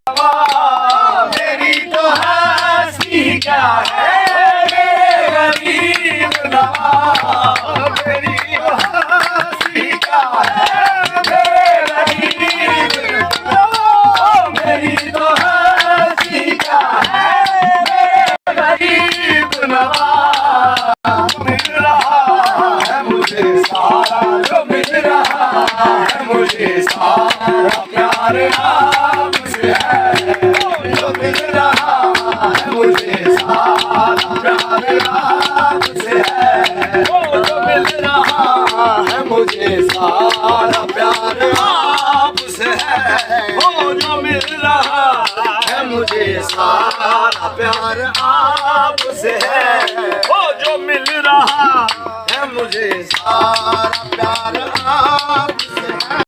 मेरी तो हंसी क्या है मेरे गरीब नवाज, मेरी तो हंसी क्या है मेरे गरीब नवाज, मेरी तो हंसी क्या है मेरे गरीब नवाज। मिल रहा है मुझे सारा जो मिल रहा है मुझे सारा प्यार आपसे है, जो मिल रहा है मुझे सारा प्यार आपसे है, जो मिल रहा है मुझे सारा प्यार आपसे है, जो मिल रहा है मुझे सारा प्यार आपसे है, जो मिल रहा है मुझे सारा प्यार आपसे है।